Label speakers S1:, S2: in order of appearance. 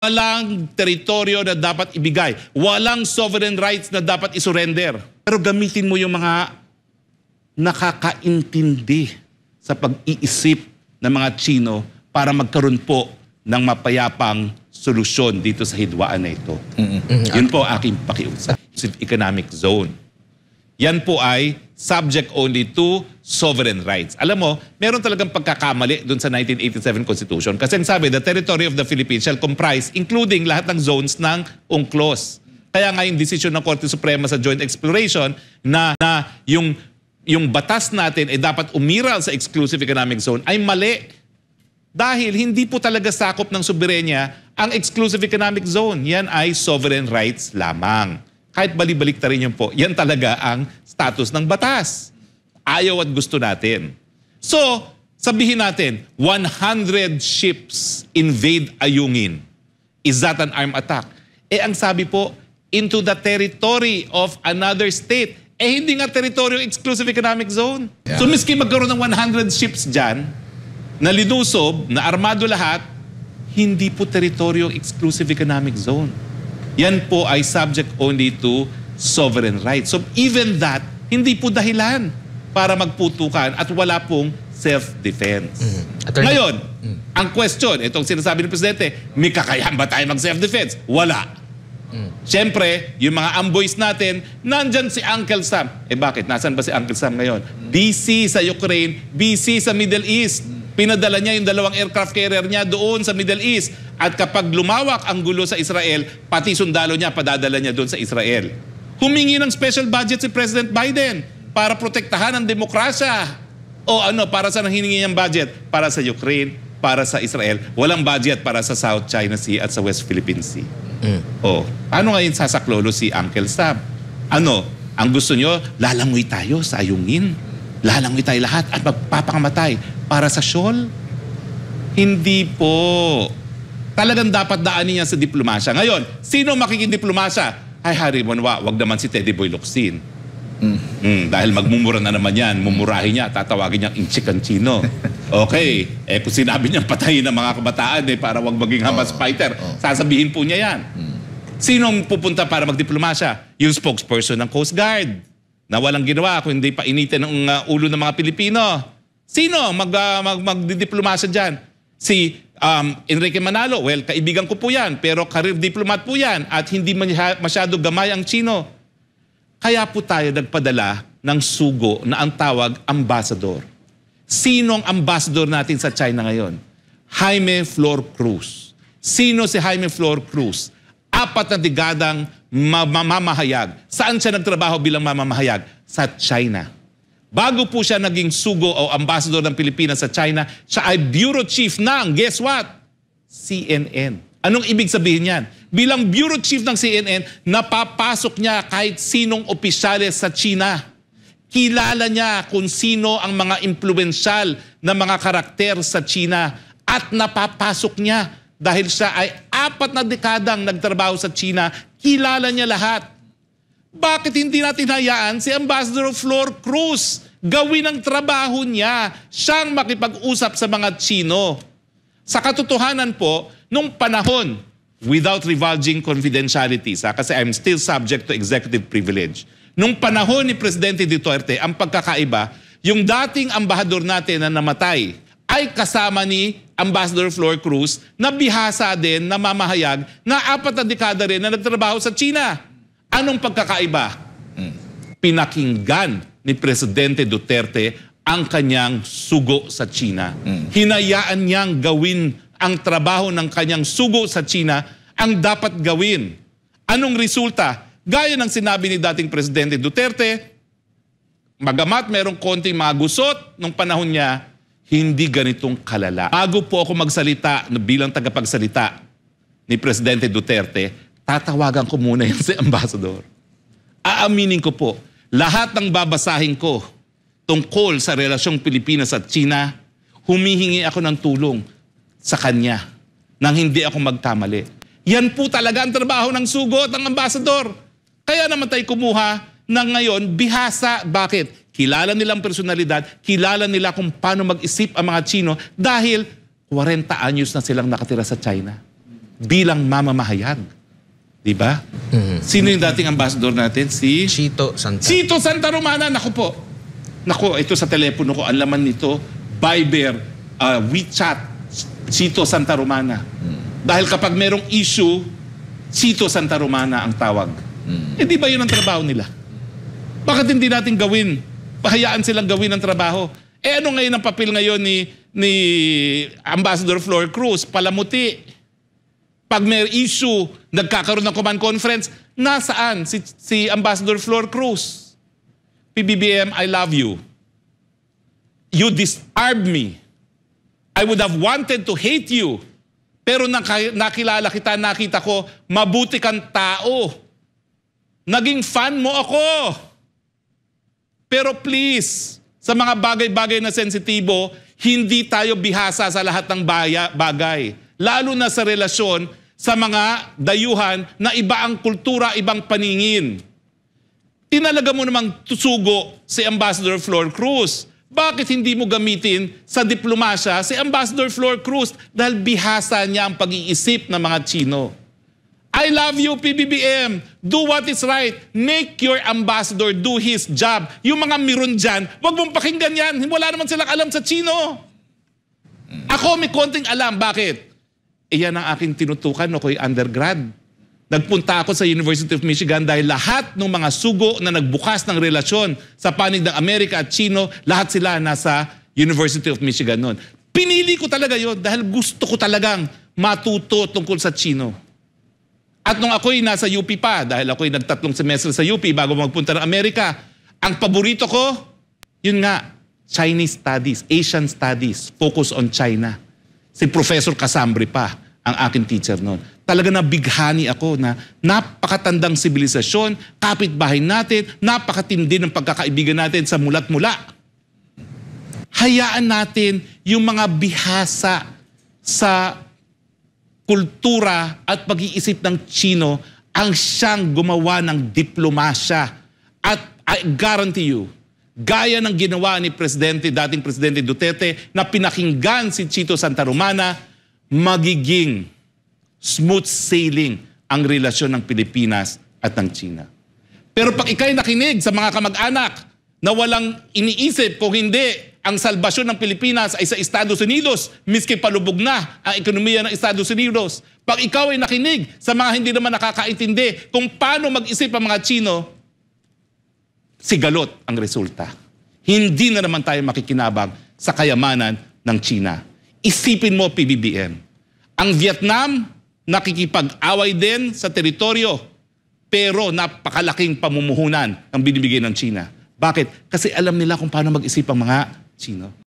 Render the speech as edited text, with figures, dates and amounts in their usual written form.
S1: Walang teritoryo na dapat ibigay. Walang sovereign rights na dapat isurrender. Pero gamitin mo yung mga nakakaintindi sa pag-iisip ng mga Tsino para magkaroon po ng mapayapang solusyon dito sa hidwaan na ito. Yun po aking pakiusap. Economic zone. Yan po ay subject only to sovereign rights. Alam mo, meron talagang pagkakamali dun sa 1987 Constitution kasi sabi, the territory of the Philippines shall comprise, including lahat ng zones ng UNCLOS. Kaya nga yung desisyon ng Korte Suprema sa joint exploration na yung batas natin ay dapat umiral sa exclusive economic zone ay mali. Dahil hindi po talaga sakop ng soberenya ang exclusive economic zone. Yan ay sovereign rights lamang. Kahit balibalik ta rin yun po, yan talaga ang status ng batas. Ayaw at gusto natin. So, sabihin natin, 100 ships invade Ayungin. Is that an armed attack? Eh, ang sabi po, into the territory of another state. Eh, hindi nga territory exclusive economic zone. Yeah. So, miski magkaroon ng 100 ships dyan, na linusob, na armado lahat, hindi po teritoryo exclusive economic zone. Yan po ay subject only to sovereign rights. So even that, hindi po dahilan para magputukan at wala pong self-defense. Ngayon, ang question, itong sinasabi ng Presidente, may kakayahan ba tayo mag-self-defense? Wala. Siyempre, yung mga amboys natin, nandyan si Uncle Sam. Eh bakit? Nasaan ba si Uncle Sam ngayon? Busy sa Ukraine, busy sa Middle East. Pinadala niya yung 2 aircraft carrier niya doon sa Middle East. At kapag lumawak ang gulo sa Israel, pati sundalo niya, padadala niya doon sa Israel. Humingi ng special budget si President Biden para protektahan ang demokrasya. O ano, para sa hiningi niyang budget? Para sa Ukraine, para sa Israel. Walang budget para sa South China Sea at sa West Philippine Sea. O, ano ngayon sasaklolo si Uncle Sam? Ano, ang gusto niyo, lalangoy tayo sa Ayungin. Lalangoy tayo lahat at magpapakamatay para sa Shoal? Hindi po. Talagang dapat daanin niya sa diplomasya. Ngayon, sino makikidiplomasya? Ay, Harry Monwa, wag naman si Teddy Boy Locsin. Dahil magmumura na naman yan, mumurahin niya, tatawagin niyang inchikan Chino. Okay, eh kung sinabi niyang patayin ng mga kabataan para wag maging Hamas fighter, sasabihin po niya yan. Sino pupunta para magdiplomasya? Yung spokesperson ng Coast Guard na walang ginawa kung hindi pa initin ng ulo ng mga Pilipino. Sino magdidiplomasya dyan? Si Enrique Manalo, well, kaibigan ko po yan, pero career diplomat po yan at hindi masyado gamay ang Chino. Kaya po tayo nagpadala ng sugo na ang tawag ambassador. Sinong ambassador natin sa China ngayon? Jaime Flor Cruz. Sino si Jaime Flor Cruz? 4 na dekadang mamamahayag. Saan siya nagtrabaho bilang mamamahayag? Sa China. Bago po siya naging sugo o ambassador ng Pilipinas sa China, siya ay bureau chief ng, guess what? CNN. Anong ibig sabihin yan? Bilang bureau chief ng CNN, napapasok niya kahit sinong opisyales sa China. Kilala niya kung sino ang mga impluwensyal na mga karakter sa China at napapasok niya dahil siya ay 4 na dekadang nagtrabaho sa China, kilala niya lahat. Bakit hindi natin hayaan si Ambassador Flor Cruz gawin ang trabaho niya, siyang makipag-usap sa mga Chino? Sa katotohanan po, nung panahon, without divulging confidentialities, kasi I'm still subject to executive privilege, nung panahon ni Presidente Duterte, ang pagkakaiba, yung dating ambahador natin na namatay ay kasama ni Ambassador Flor Cruz na bihasa din, na mamahayag, na 4 na dekada rin na nagtrabaho sa China. Anong pagkakaiba? Pinakinggan ni Presidente Duterte ang kanyang sugo sa China. Hinayaan niyang gawin ang trabaho ng kanyang sugo sa China ang dapat gawin. Anong resulta? Gaya ng sinabi ni dating Presidente Duterte, magamat merong konting mga gusot nung panahon niya, hindi ganitong kalala. Bago po ako magsalita bilang tagapagsalita ni Presidente Duterte, tatawagan ko muna yung si Ambassador. Aaminin ko po, lahat ng babasahin ko tungkol sa relasyong Pilipinas at China, humihingi ako ng tulong sa kanya nang hindi ako magkamali. Yan po talaga ang trabaho ng sugo at ng ambassador. Kaya naman tayo kumuha ng ngayon bihasa. Bakit? Kilala nilang personalidad, kilala nila kung paano mag-isip ang mga Chino dahil 40 anyos na silang nakatira sa China. bilang mamamahayag. Diba? Sino yung dating ambassador natin? Si
S2: Chito Santa.
S1: Chito Santa Romana. Naku po. Naku, ito sa telepono ko, ang laman nito, Viber, WeChat, Chito Santa Romana. Dahil kapag merong issue, Chito Santa Romana ang tawag. Eh di ba yun ang trabaho nila? Bakit hindi natin gawin? Pahayaan silang gawin ang trabaho. Eh ano ngayon ang papel ngayon ni Ambassador Flor Cruz? Palamuti. Pag may issue, nagkakaroon ng command conference, nasaan si Ambassador Flor Cruz? PBBM, I love you. You disarmed me. I would have wanted to hate you. Pero nakilala kita, nakita ko, mabuti kang tao. Naging fan mo ako. Pero please, sa mga bagay-bagay na sensitibo, hindi tayo bihasa sa lahat ng bagay. Lalo na sa relasyon sa mga dayuhan na iba ang kultura, ibang paningin. Tinalaga mo namang tusugo si Ambassador Flor Cruz. Bakit hindi mo gamitin sa diplomasya si Ambassador Flor Cruz dahil bihasa niya ang pag-iisip ng mga Chino? I love you, PBBM. Do what is right. Make your ambassador do his job. Yung mga miron dyan, wag mong pakinggan yan. Wala naman silang alam sa Chino. Ako may konting alam. Bakit? Iyan ang aking tinutukan ako'y undergrad. Nagpunta ako sa University of Michigan dahil lahat ng mga sugo na nagbukas ng relasyon sa panig ng Amerika at Chino, lahat sila nasa University of Michigan noon. Pinili ko talaga yon dahil gusto ko talagang matuto tungkol sa Chino. At nung ako'y nasa UP pa, dahil ako'y nagtatlong semestre sa UP bago magpunta ng Amerika, ang paborito ko, yun nga, Chinese Studies, Asian Studies, focus on China. Si Professor Casambre pa, ang aking teacher noon. Talaga nabighani ako na napakatandang sibilisasyon, kapitbahay natin, napakatindi ng pagkakaibigan natin sa mulat-mula. Hayaan natin yung mga bihasa sa kultura at pag-iisip ng Chino ang siyang gumawa ng diplomasya. At I guarantee you, gaya ng ginawa ni dating Presidente Duterte na pinakinggan si Chito Santa Romana, magiging smooth sailing ang relasyon ng Pilipinas at ng China. Pero pag ikay nakinig sa mga kamag-anak na walang iniisip kung hindi ang salbasyon ng Pilipinas ay sa Estados Unidos, miski palubog na ang ekonomiya ng Estados Unidos. Pag ikaw ay nakinig sa mga hindi naman nakakaintindi kung paano mag-isip ang mga Chino, sigalot ang resulta. Hindi na naman tayo makikinabang sa kayamanan ng China. Isipin mo, PBBM, ang Vietnam nakikipag-away din sa teritoryo, pero napakalaking pamumuhunan ang binibigay ng China. Bakit? Kasi alam nila kung paano mag-isip ang mga Chino.